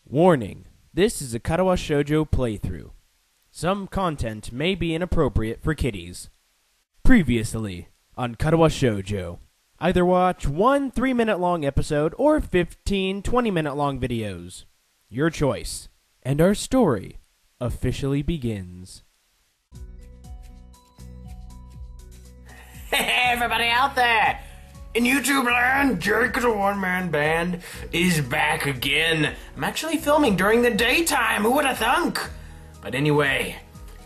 Warning: this is a Katawa Shoujo playthrough. Some content may be inappropriate for kiddies. Previously on Katawa Shoujo. Either watch one 3-minute long episode or 15 20-minute long videos. Your choice. And our story officially begins. Hey, everybody out there! In YouTube land, JAC the one-man band is back again. I'm actually filming during the daytime, who would have thunk? But anyway,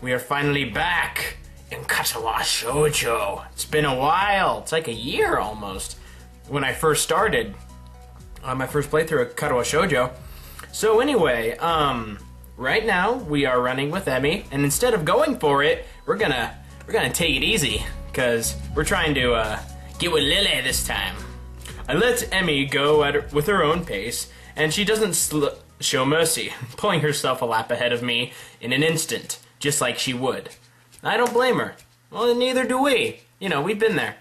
we are finally back in Katawa Shoujo. It's been a while, it's like a year almost, when I first started on my first playthrough of Katawa Shoujo. So anyway, right now we are running with Emi, and instead of going for it, we're gonna take it easy, because we're trying to get with Lilly this time. I let Emi go with her own pace, and she doesn't show mercy, pulling herself a lap ahead of me in an instant, just like she would. I don't blame her. Well, neither do we. You know, we've been there.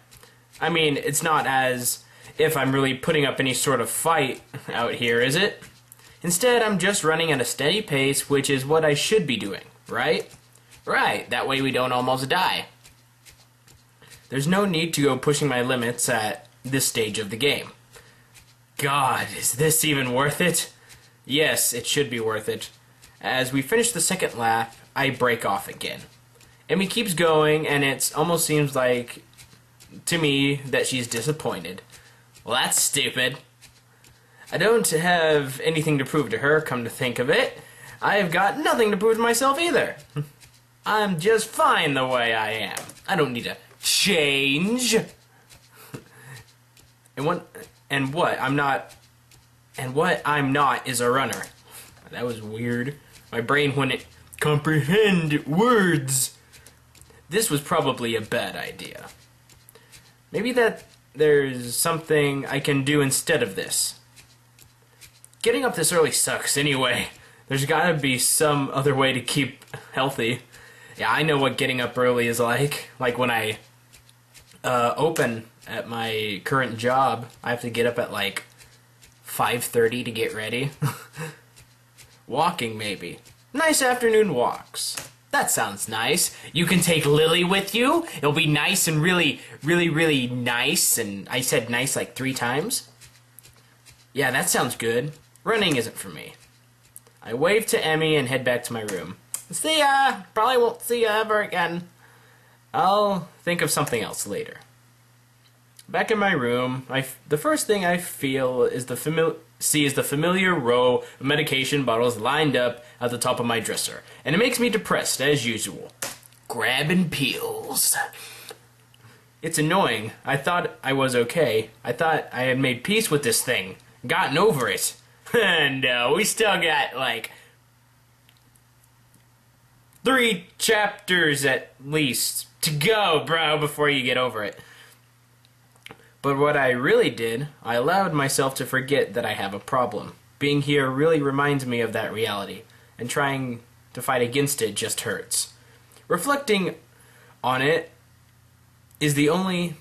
I mean, it's not as if I'm really putting up any sort of fight out here, is it? Instead, I'm just running at a steady pace, which is what I should be doing, right? Right, that way we don't almost die. There's no need to go pushing my limits at this stage of the game. God, is this even worth it? Yes, it should be worth it. As we finish the second lap, I break off again. Emi keeps going, and it almost seems like, to me, that she's disappointed. Well, that's stupid. I don't have anything to prove to her, come to think of it. I have got nothing to prove to myself either. I'm just fine the way I am. I don't need to change. And what I'm not is a runner. That was weird. My brain wouldn't comprehend words. This was probably a bad idea. Maybe that there's something I can do instead of this. Getting up this early sucks anyway. There's gotta be some other way to keep healthy. Yeah, I know what getting up early is like. Like when I open at my current job, I have to get up at like 5:30 to get ready. Walking, maybe. Nice afternoon walks. That sounds nice. You can take Lilly with you. It'll be nice and really, really, really nice. And I said nice like 3 times. Yeah, that sounds good. Running isn't for me. I wave to Emi and head back to my room. See ya! Probably won't see ya ever again. I'll think of something else later. Back in my room, the first thing I feel is the familiar row of medication bottles lined up at the top of my dresser, and it makes me depressed as usual. Grabbing pills. It's annoying. I thought I was okay. I thought I had made peace with this thing, gotten over it. And we still got like 3 chapters at least to go, bro, before you get over it. But what I really did, I allowed myself to forget that I have a problem. Being here really reminds me of that reality, and trying to fight against it just hurts. Reflecting on it is only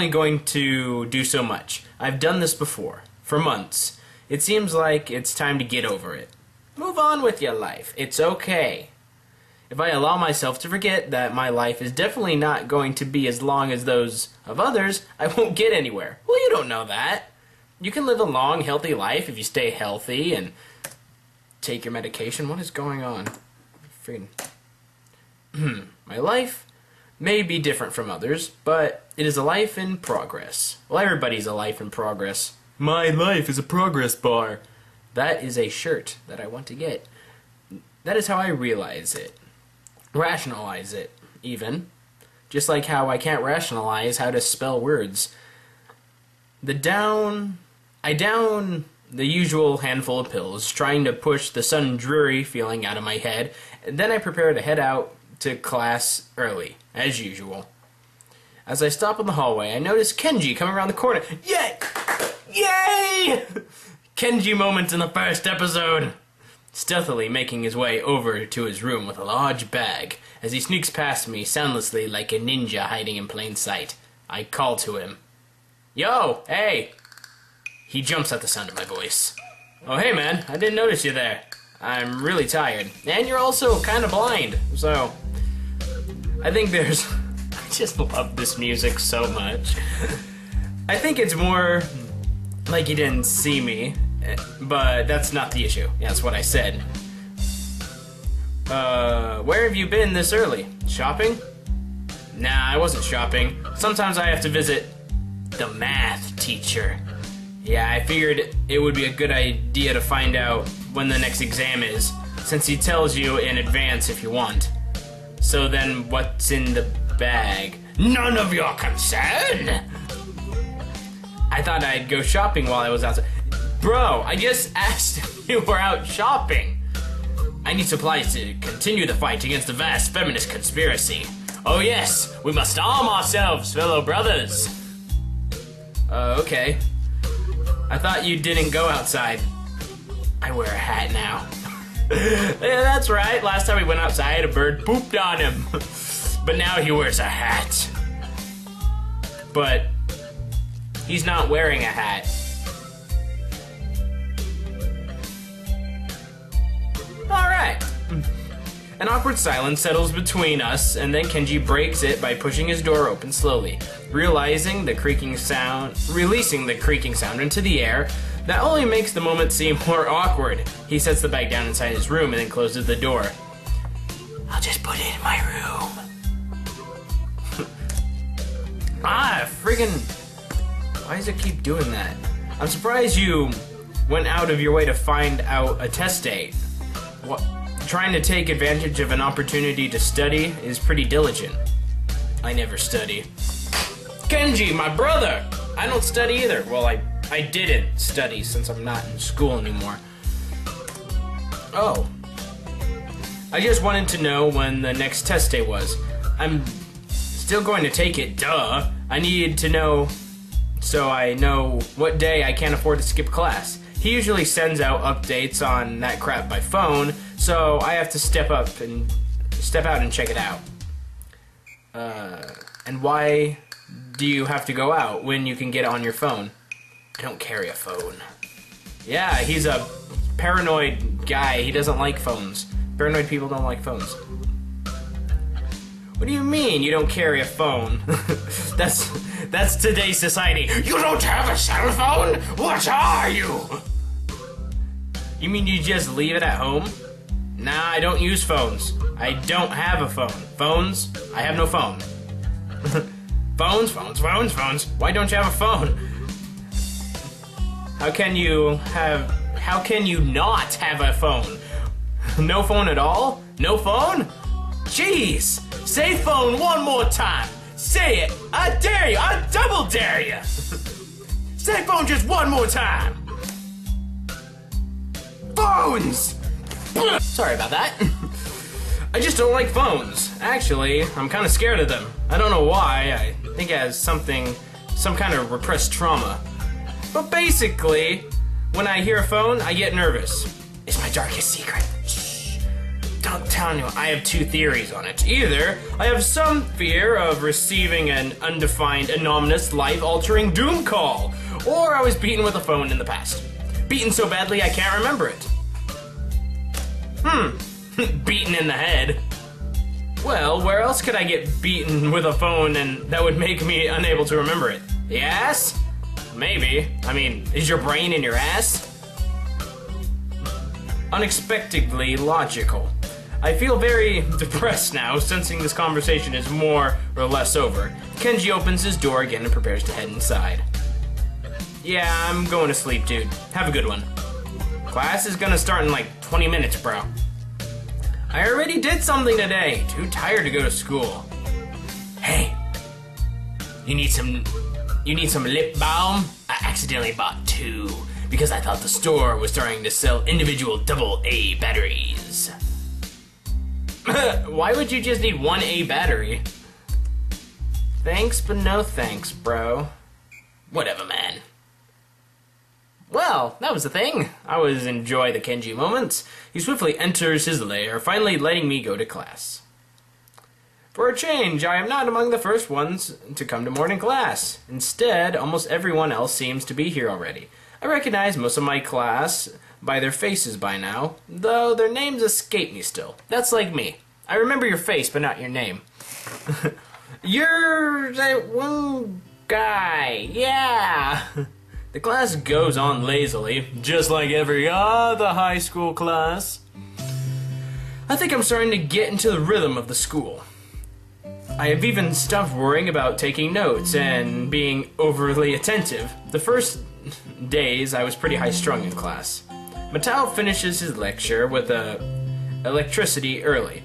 going to do so much. I've done this before, for months. It seems like it's time to get over it. Move on with your life. It's okay. If I allow myself to forget that my life is definitely not going to be as long as those of others, I won't get anywhere. Well, you don't know that. You can live a long, healthy life if you stay healthy and take your medication. What is going on? Freaking. My life may be different from others, but it is a life in progress. Well, everybody's a life in progress. My life is a progress bar. That is a shirt that I want to get. That is how I realize it. Rationalize it, even. Just like how I can't rationalize how to spell words. I down the usual handful of pills, trying to push the sudden dreary feeling out of my head, and then I prepare to head out to class early, as usual. As I stop in the hallway, I notice Kenji coming around the corner. Yay! Yay! Kenji moment in the first episode. Stealthily making his way over to his room with a large bag, as he sneaks past me soundlessly like a ninja hiding in plain sight. I call to him. Yo, hey! He jumps at the sound of my voice. Oh, hey, man, I didn't notice you there. I'm really tired. And you're also kind of blind, so... I think there's... I just love this music so much. I think it's more like you didn't see me, but that's not the issue. Yeah, that's what I said. Where have you been this early? Shopping? Nah, I wasn't shopping. Sometimes I have to visit the math teacher. Yeah, I figured it would be a good idea to find out when the next exam is, since he tells you in advance if you want. So then, what's in the bag? None of your concern! I thought I'd go shopping while I was outside. Bro, I just asked if you were out shopping. I need supplies to continue the fight against the vast feminist conspiracy. Oh yes, we must arm ourselves, fellow brothers. Okay. I thought you didn't go outside. I wear a hat now. Yeah, that's right. Last time we went outside, a bird pooped on him. But now he wears a hat. But he's not wearing a hat. Alright. An awkward silence settles between us, and then Kenji breaks it by pushing his door open slowly, releasing the creaking sound into the air. That only makes the moment seem more awkward. He sets the bag down inside his room and then closes the door. I'll just put it in my room. Friggin'... Why does it keep doing that? I'm surprised you went out of your way to find out a test date. What? Trying to take advantage of an opportunity to study is pretty diligent. I never study. Kenji, my brother! I don't study either. Well, I didn't study since I'm not in school anymore. Oh. I just wanted to know when the next test day was. I'm still going to take it, duh. I needed to know so I know what day I can't afford to skip class. He usually sends out updates on that crap by phone, so I have to step out and check it out. And why do you have to go out when you can get it on your phone? I don't carry a phone. Yeah, he's a paranoid guy. He doesn't like phones. Paranoid people don't like phones. What do you mean you don't carry a phone? That's today's society. You don't have a cell phone? What are you? You mean you just leave it at home? Nah, I don't use phones. I don't have a phone. Phones? I have no phone. Phones. Why don't you have a phone? How can you not have a phone? No phone at all? No phone? Jeez! Say phone one more time! Say it! I dare you! I double dare you! Say phone just one more time! Phones! Sorry about that. I just don't like phones. Actually, I'm kind of scared of them. I don't know why. I think it has some kind of repressed trauma. But basically, when I hear a phone, I get nervous. It's my darkest secret. Shh. Don't tell anyone. I have two theories on it. Either I have some fear of receiving an undefined, anonymous, life-altering doom call, or I was beaten with a phone in the past. Beaten so badly I can't remember it. Beaten in the head. Well, where else could I get beaten with a phone and that would make me unable to remember it? The ass? Maybe. I mean, is your brain in your ass? Unexpectedly logical. I feel very depressed now, sensing this conversation is more or less over. Kenji opens his door again and prepares to head inside. Yeah, I'm going to sleep, dude. Have a good one. Class is gonna start in like 20 minutes, bro. I already did something today. Too tired to go to school. Hey, you need some lip balm? I accidentally bought 2 because I thought the store was starting to sell individual AA batteries. Why would you just need 1 A battery? Thanks, but no thanks, bro. Whatever, man. Well, that was the thing. I always enjoy the Kenji moments. He swiftly enters his lair, finally letting me go to class. For a change, I am not among the first ones to come to morning class. Instead, almost everyone else seems to be here already. I recognize most of my class, by their faces by now, though their names escape me still. That's like me. I remember your face, but not your name. You're that one guy, yeah. The class goes on lazily, just like every other high school class. I think I'm starting to get into the rhythm of the school. I have even stopped worrying about taking notes and being overly attentive. The first days, I was pretty high-strung in class. Matao finishes his lecture with electricity early,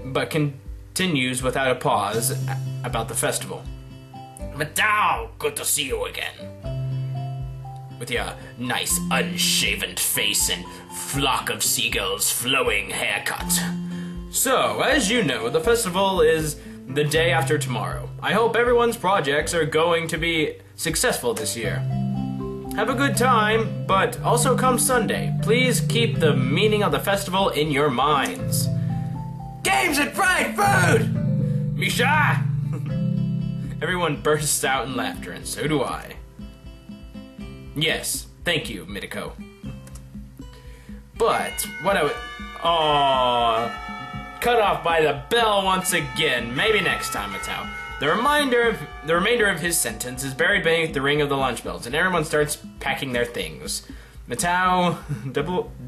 but continues without a pause about the festival. Matao, good to see you again. With your nice unshaven face and flock of seagulls flowing haircut. So, as you know, the festival is the day after tomorrow. I hope everyone's projects are going to be successful this year. Have a good time, but also come Sunday, please keep the meaning of the festival in your minds. Games and fried food! Misha! Everyone bursts out in laughter, and so do I. Yes, thank you, Mitiko. But, what I would... Aww. Cut off by the bell once again. Maybe next time, Matao. The remainder of his sentence is buried beneath the ring of the lunch bells, and everyone starts packing their things. Matao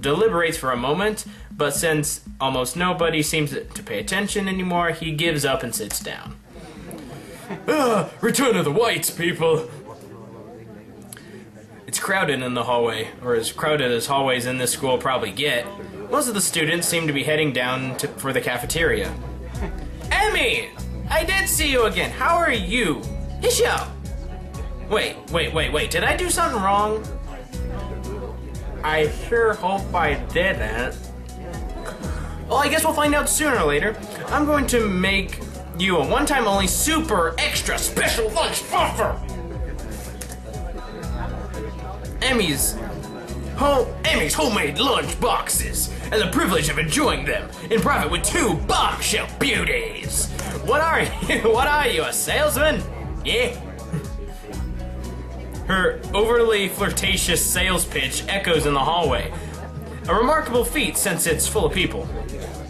deliberates for a moment, but since almost nobody seems to pay attention anymore, he gives up and sits down. Return of the whites, people! It's crowded in the hallway, or as crowded as hallways in this school probably get. Most of the students seem to be heading down for the cafeteria. Emi! I did see you again. How are you? Hisho! Wait. Did I do something wrong? I sure hope I didn't. Well, I guess we'll find out sooner or later. I'm going to make you a one-time only super extra special lunch offer. Emi's homemade lunch boxes, and the privilege of enjoying them in private with two bombshell beauties. What are you? What are you, a salesman? Yeah. Her overly flirtatious sales pitch echoes in the hallway. A remarkable feat since it's full of people.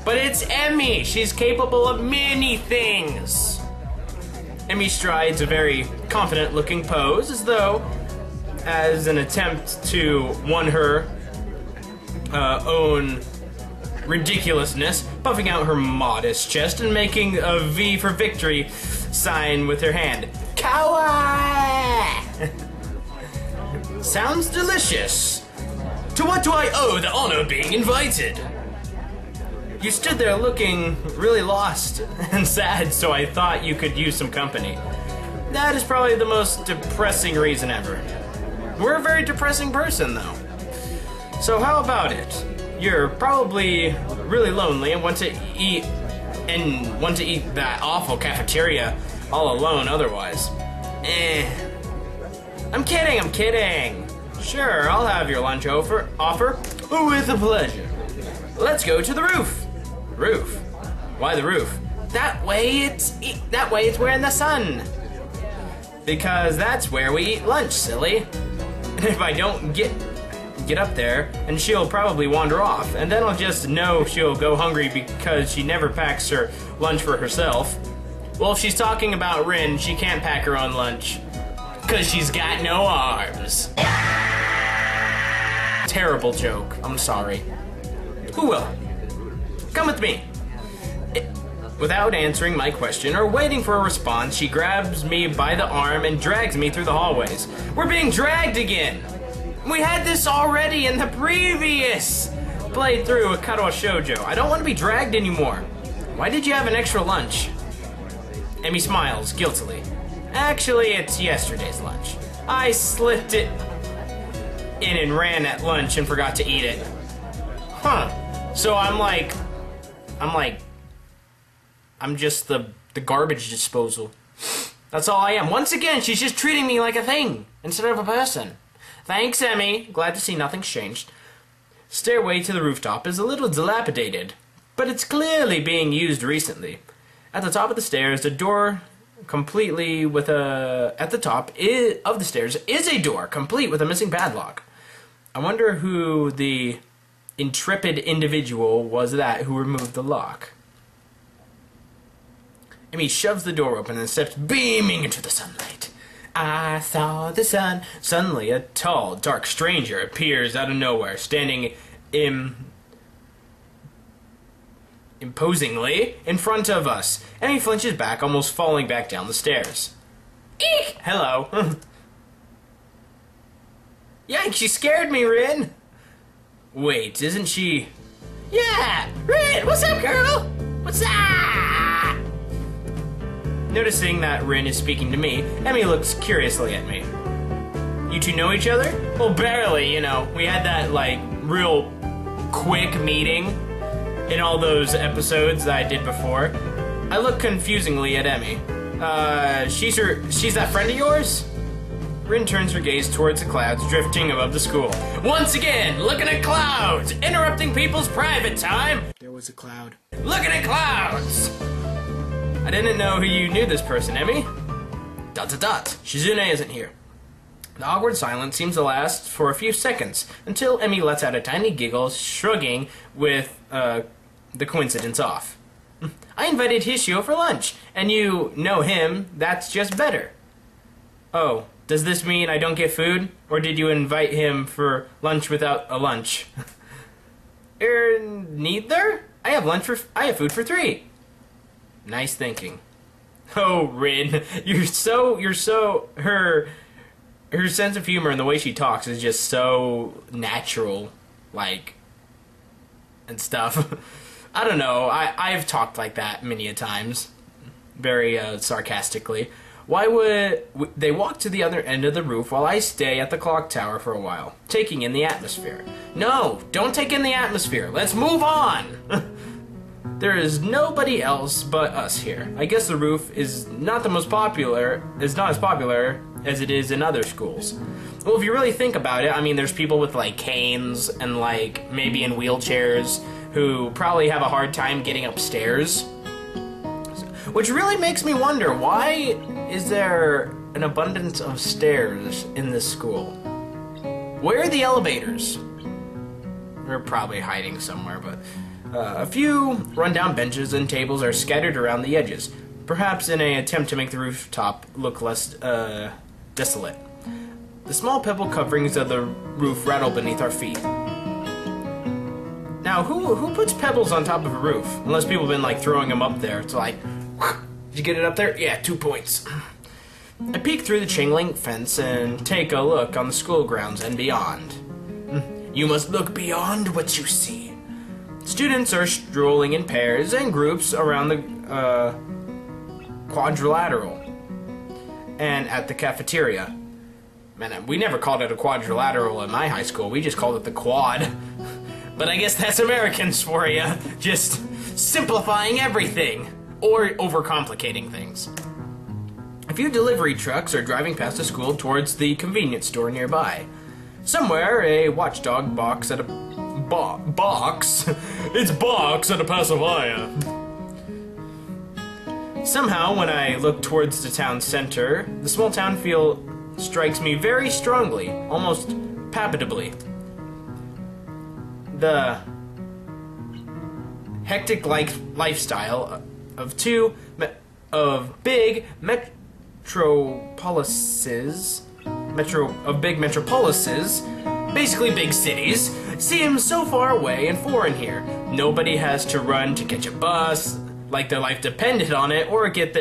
But it's Emi. She's capable of many things. Emi strides a very confident-looking pose, as an attempt to won her own ridiculousness, puffing out her modest chest and making a V for victory sign with her hand. Kawaii! Sounds delicious. To what do I owe the honor of being invited? You stood there looking really lost and sad, so I thought you could use some company. That is probably the most depressing reason ever. We're a very depressing person, though. So how about it? You're probably really lonely and want to eat that awful cafeteria all alone otherwise. I'm kidding. Sure, I'll have your lunch offer with a pleasure. Let's go to the roof. Roof? Why the roof? That way it's we're in the sun. Because that's where we eat lunch, silly. And if I don't get up there, and she'll probably wander off, and then I'll just know she'll go hungry because she never packs her lunch for herself. Well, if she's talking about Rin, she can't pack her own lunch, because she's got no arms. Terrible joke. I'm sorry. Who will? Come with me. Without answering my question or waiting for a response, she grabs me by the arm and drags me through the hallways. We're being dragged again! We had this already in the previous playthrough of Karawa Shoujo. I don't want to be dragged anymore. Why did you have an extra lunch? Emi smiles guiltily. Actually, it's yesterday's lunch. I slipped it in and ran at lunch and forgot to eat it. Huh. So I'm just the garbage disposal. That's all I am. Once again, she's just treating me like a thing instead of a person. Thanks, Emi. Glad to see nothing's changed. Stairway to the rooftop is a little dilapidated, but it's clearly being used recently. At the top of the stairs, a door completely with a... At the top of the stairs is a door complete with a missing padlock. I wonder who the intrepid individual was who removed the lock. Emi shoves the door open and steps beaming into the sunlight. I saw the sun. Suddenly, a tall, dark stranger appears out of nowhere, standing imposingly in front of us. Emi flinches back, almost falling back down the stairs. Eek! Hello. Yikes, she scared me, Rin! Wait, isn't she... Yeah! Rin, what's up, girl? What's up? Noticing that Rin is speaking to me, Emi looks curiously at me. You two know each other? Well, barely, you know. We had that, like, real quick meeting in all those episodes that I did before. I look confusingly at Emi. She's that friend of yours? Rin turns her gaze towards the clouds drifting above the school. Once again, looking at clouds! Interrupting people's private time! There was a cloud. Looking at clouds! I didn't know you knew this person, Emi. ... Shizune isn't here. The awkward silence seems to last for a few seconds, until Emi lets out a tiny giggle, shrugging with, the coincidence off. I invited Hishio for lunch, and you know him, that's just better. Oh. Does this mean I don't get food? Or did you invite him for lunch without a lunch? Neither? I have food for 3. Nice thinking. Oh, Rin, her sense of humor and the way she talks is just so natural, like, and stuff. I don't know, I've talked like that many a times, very, sarcastically. Why would they walk to the other end of the roof while I stay at the clock tower for a while, taking in the atmosphere? No, don't take in the atmosphere. Let's move on. There is nobody else but us here. I guess the roof is not as popular as it is in other schools. Well, if you really think about it, I mean, there's people with like canes and like maybe in wheelchairs who probably have a hard time getting upstairs. Which really makes me wonder, why is there an abundance of stairs in this school? Where are the elevators? They're probably hiding somewhere, but... a few rundown benches and tables are scattered around the edges, perhaps in an attempt to make the rooftop look less, desolate. The small pebble coverings of the roof rattle beneath our feet. Now, who puts pebbles on top of a roof? Unless people have been, like, throwing them up there. It's like... Did you get it up there? Yeah, 2 points. I peek through the chain link fence and take a look on the school grounds and beyond. You must look beyond what you see. Students are strolling in pairs and groups around the quadrilateral and at the cafeteria. Man, we never called it a quadrilateral in my high school. We just called it the quad. But I guess that's Americans for you. Just simplifying everything. Or overcomplicating things. A few delivery trucks are driving past the school towards the convenience store nearby. Somewhere, a watchdog barks at a... box? It's box at a passerby. Somehow, when I look towards the town center, the small town feel strikes me very strongly, almost palpatably. The hectic lifestyle of big metropolises, basically big cities, seem so far away and foreign here. Nobody has to run to catch a bus, like their life depended on it, or get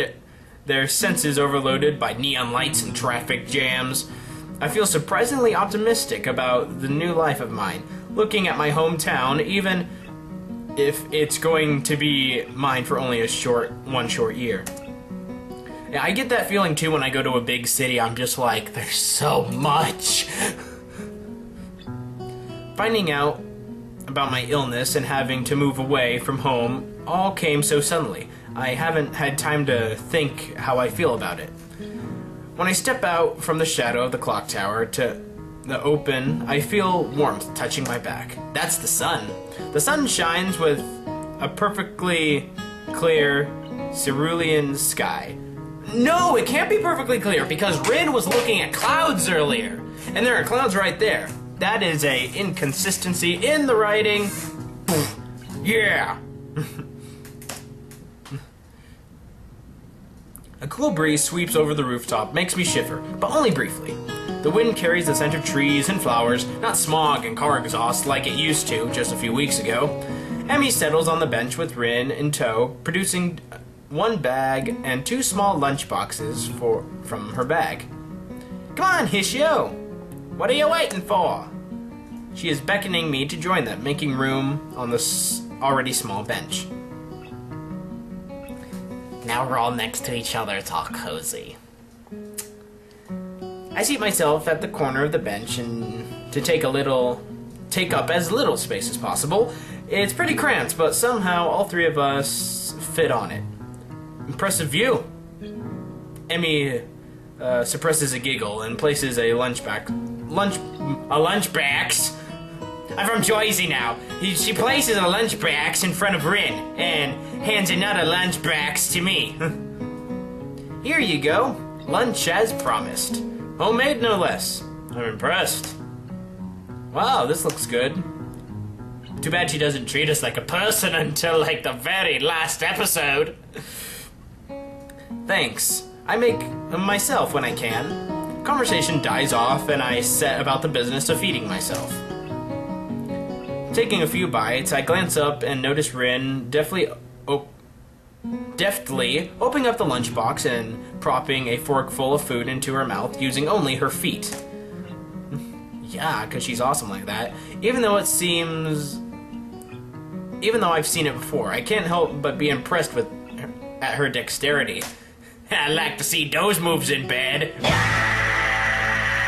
their senses overloaded by neon lights and traffic jams. I feel surprisingly optimistic about the new life of mine, looking at my hometown, even if it's going to be mine for only one short year. Yeah, I get that feeling too when I go to a big city. I'm just like, there's so much. Finding out about my illness and having to move away from home all came so suddenly. I haven't had time to think how I feel about it. When I step out from the shadow of the clock tower to the open, I feel warmth touching my back. That's the sun. The sun shines with a perfectly clear cerulean sky. No, it can't be perfectly clear because Rin was looking at clouds earlier. And there are clouds right there. That is a inconsistency in the writing. Yeah! A cool breeze sweeps over the rooftop, makes me shiver, but only briefly. The wind carries the scent of trees and flowers, not smog and car exhaust like it used to just a few weeks ago. Emi settles on the bench with Rin in tow, producing one bag and 2 small lunch boxes from her bag. Come on, Hishio! What are you waiting for? She is beckoning me to join them, making room on the already small bench. Now we're all next to each other, it's all cozy. I seat myself at the corner of the bench and to take up as little space as possible. It's pretty cramped, but somehow all 3 of us fit on it. Impressive view. Emi suppresses a giggle and places a lunch box. I'm from Jersey now. She places a lunch box in front of Rin and hands another lunch box to me. Here you go. Lunch as promised. Homemade no less. I'm impressed. Wow, this looks good. Too bad she doesn't treat us like a person until like the very last episode. Thanks. I make myself when I can. Conversation dies off and I set about the business of feeding myself. Taking a few bites, I glance up and notice Rin deftly opening up the lunchbox and propping a forkful of food into her mouth using only her feet. Yeah, because she's awesome like that. Even though I've seen it before, I can't help but be impressed at her dexterity. I like to see those moves in bed.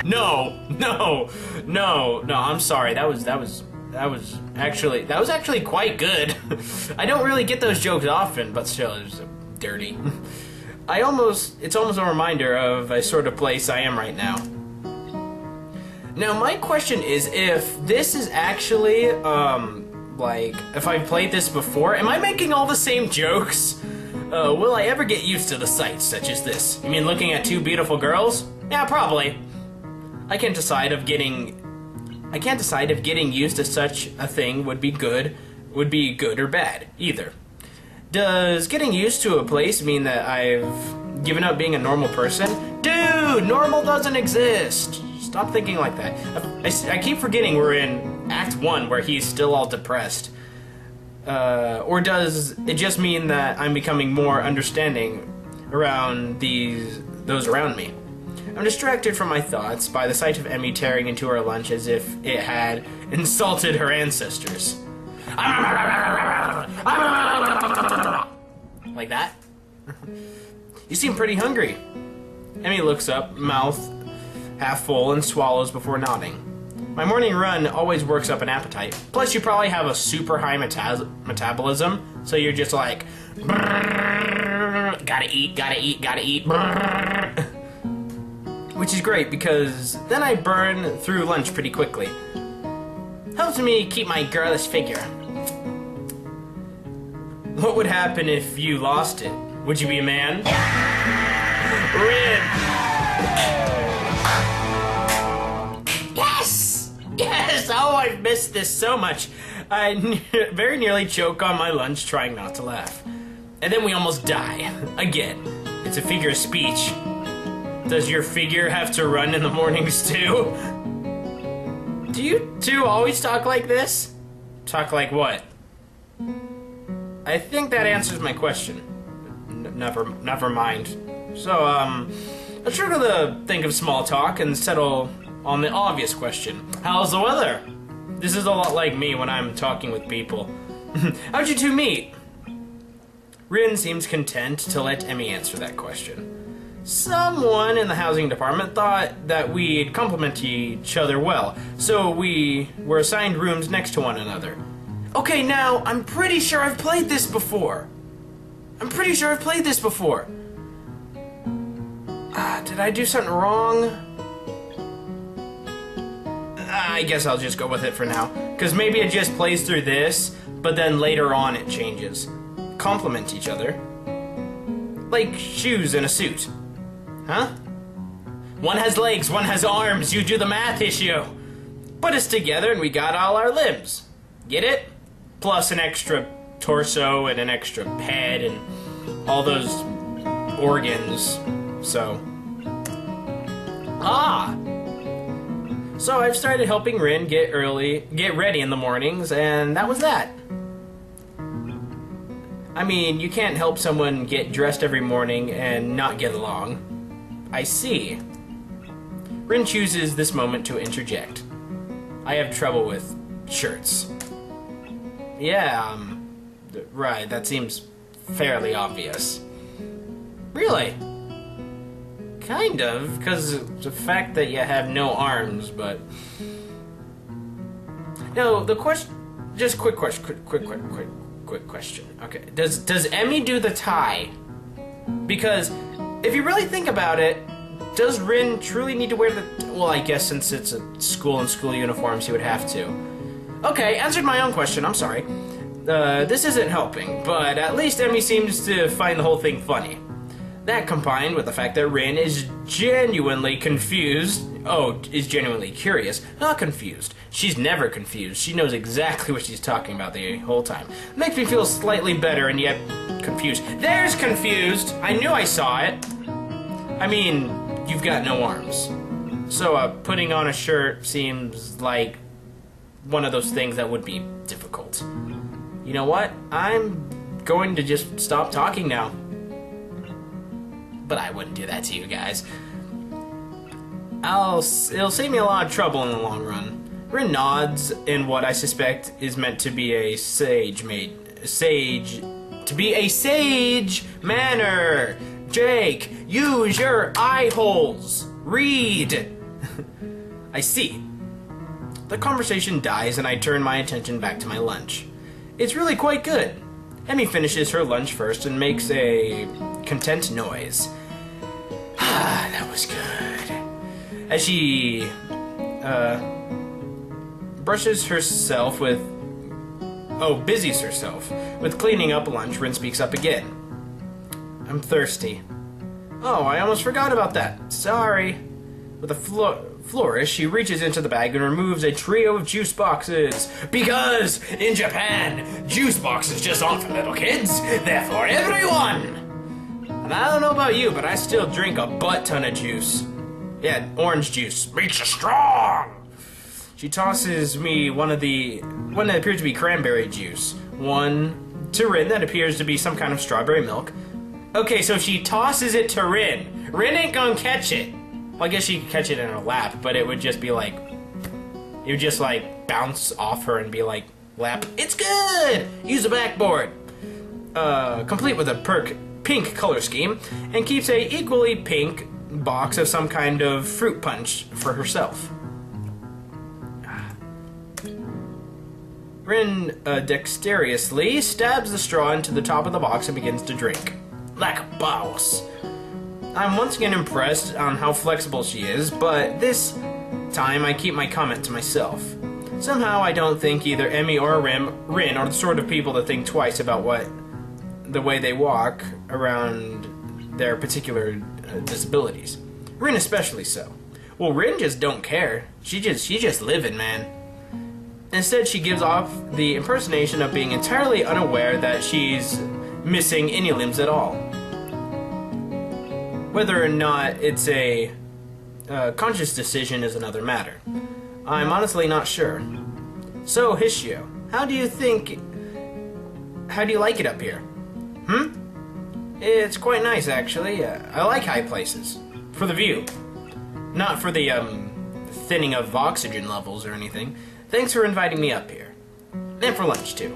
No, I'm sorry. That was actually quite good. I don't really get those jokes often, but still, it was dirty. It's almost a reminder of a sort of place I am right now. Now, my question is, if this is actually, if I've played this before, am I making all the same jokes? Will I ever get used to the sights such as this? You mean looking at 2 beautiful girls? Yeah, probably. I can't decide if getting used to such a thing would be good or bad, either. Does getting used to a place mean that I've given up being a normal person? Dude, normal doesn't exist! Stop thinking like that. I keep forgetting we're in Act 1 where he's still all depressed. Or does it just mean that I'm becoming more understanding around those around me? I'm distracted from my thoughts by the sight of Emi tearing into her lunch as if it had insulted her ancestors. Like that? You seem pretty hungry. Emi looks up, mouth half full, and swallows before nodding. My morning run always works up an appetite. Plus, you probably have a super high metabolism, so you're just like, gotta eat, gotta eat, gotta eat. Which is great, because then I burn through lunch pretty quickly. Helps me keep my girlish figure. What would happen if you lost it? Would you be a man? Rin! Yes! Yes! Oh, I've missed this so much. I very nearly choke on my lunch trying not to laugh. And then we almost die. Again. It's a figure of speech. Does your figure have to run in the mornings too? Do you two always talk like this? Talk like what? I think that answers my question. Never mind. So, let's try to think of small talk and settle on the obvious question. How's the weather? This is a lot like me when I'm talking with people. How'd you two meet? Rin seems content to let Emi answer that question. Someone in the housing department thought that we'd complement each other well, so we were assigned rooms next to one another. Okay, now, I'm pretty sure I've played this before. Did I do something wrong? I guess I'll just go with it for now. Because maybe it just plays through this, but then later on it changes. Complement each other. Like shoes and a suit. Huh? One has legs, one has arms. You do the math issue. Put us together and we got all our limbs. Get it? Plus an extra torso and an extra head and all those organs. So. So I've started helping Rin get ready in the mornings, and that was that. I mean, you can't help someone get dressed every morning and not get along. I see. Rin chooses this moment to interject. I have trouble with shirts. Yeah, right, that seems fairly obvious. Really? Kind of, because the fact that you have no arms, but... No, the question... Just quick question. Okay, does Emi do the tie? Because, if you really think about it, does Rin truly need to wear the... Well, I guess since it's a school and school uniforms, he would have to. Okay, answered my own question, I'm sorry. This isn't helping, but at least Emi seems to find the whole thing funny. That combined with the fact that Rin is genuinely confused, is genuinely curious, not confused. She's never confused. She knows exactly what she's talking about the whole time. Makes me feel slightly better and yet confused. There's confused! I knew I saw it! I mean, you've got no arms. So, putting on a shirt seems like one of those things that would be difficult. You know what? I'm going to just stop talking now. But I wouldn't do that to you guys. It'll save me a lot of trouble in the long run. Rin nods in what I suspect is meant to be a sage manner. Jake, use your eye holes. Read. I see. The conversation dies and I turn my attention back to my lunch. It's really quite good. Emi finishes her lunch first and makes a content noise. That was good. As she busies herself with cleaning up lunch, Rin speaks up again. I'm thirsty. Oh, I almost forgot about that. Sorry. With a flourish, she reaches into the bag and removes a trio of juice boxes. Because in Japan, juice boxes just aren't for little kids. They're for everyone. And I don't know about you, but I still drink a butt ton of juice. Yeah, orange juice. Makes you strong! She tosses me one that appears to be cranberry juice. One to Rin that appears to be some kind of strawberry milk. Okay, so she tosses it to Rin. Rin ain't gonna catch it. Well, I guess she could catch it in her lap, but it would just be like... It would just like bounce off her and be like, lap. It's good! Use the backboard. Complete with a pink color scheme, and keeps a equally pink box of some kind of fruit punch for herself. Rin dexterously stabs the straw into the top of the box and begins to drink. Like a boss. I'm once again impressed on how flexible she is, but this time I keep my comment to myself. Somehow I don't think either Emi or Rin are the sort of people that think twice about the way they walk around their particular disabilities. Rin especially so. Well, Rin just don't care. She's just living, man. Instead, she gives off the impersonation of being entirely unaware that she's missing any limbs at all. Whether or not it's a conscious decision is another matter. I'm honestly not sure. So, Hishio, how do you like it up here? It's quite nice, actually. I like high places. For the view. Not for the, thinning of oxygen levels or anything. Thanks for inviting me up here. And for lunch, too.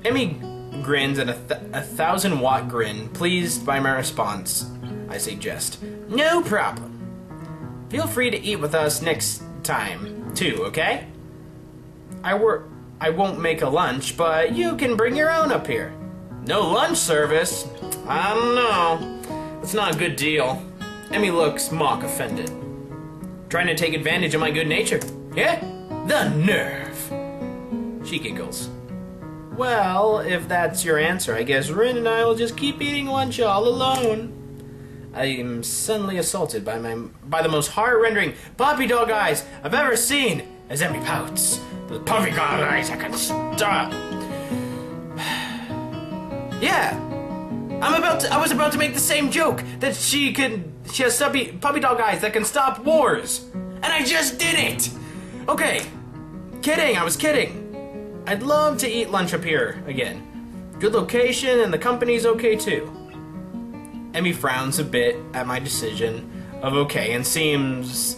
Emi grins at a 1,000-watt grin, pleased by my response. I suggest. No problem. Feel free to eat with us next time, too, okay? I won't make a lunch, but you can bring your own up here. No lunch service? I don't know. It's not a good deal. Emi looks mock offended. Trying to take advantage of my good nature? Yeah? The nerve! She giggles. Well, if that's your answer, I guess Rin and I will just keep eating lunch all alone. I am suddenly assaulted by the most heart-rendering puppy dog eyes I've ever seen as Emi pouts. The puppy dog eyes I can stop. Yeah. I was about to make the same joke that she has puppy dog eyes that can stop wars. And I just did it! Okay. Kidding, I was kidding. I'd love to eat lunch up here again. Good location and the company's okay too. Emi frowns a bit at my decision of okay and seems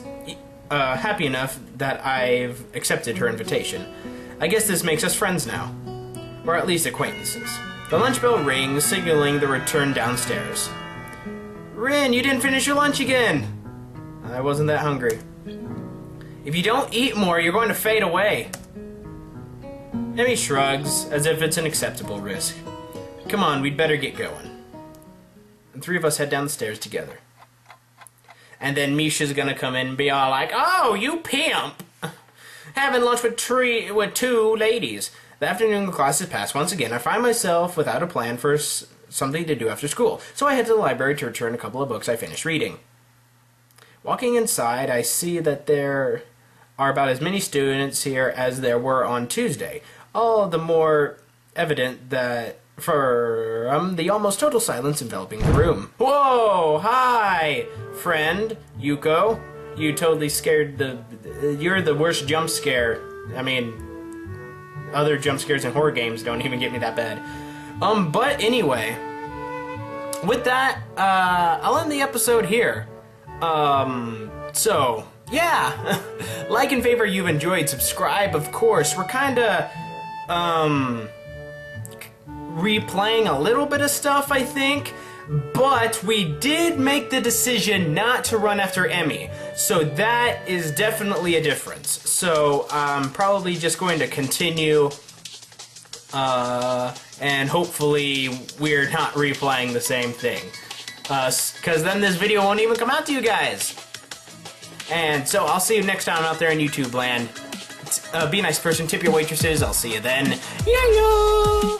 happy enough that I've accepted her invitation. I guess this makes us friends now. Or at least acquaintances. The lunch bell rings, signaling the return downstairs. Rin, you didn't finish your lunch again! I wasn't that hungry. If you don't eat more, you're going to fade away. Emi shrugs, as if it's an acceptable risk. Come on, we'd better get going. And three of us head down the stairs together. And then Misha's gonna come in and be all like, "Oh, you pimp! Having lunch with two ladies." The afternoon class has passed once again. I find myself without a plan for something to do after school, so I head to the library to return a couple of books I finished reading. Walking inside, I see that there are about as many students here as there were on Tuesday. All the more evident that from the almost total silence enveloping the room. Whoa! Hi, friend Yuko. You totally scared you're the worst jump scare. I mean, other jump scares in horror games don't even get me that bad. But anyway, with that, I'll end the episode here. So, yeah. Like and favorite you've enjoyed, subscribe, of course. We're kinda, replaying a little bit of stuff, I think. But we did make the decision not to run after Emi. So that is definitely a difference. So I'm probably just going to continue, and hopefully we're not replaying the same thing. Because then this video won't even come out to you guys. And so I'll see you next time out there in YouTube land. Be a nice person, tip your waitresses. I'll see you then. Yeah.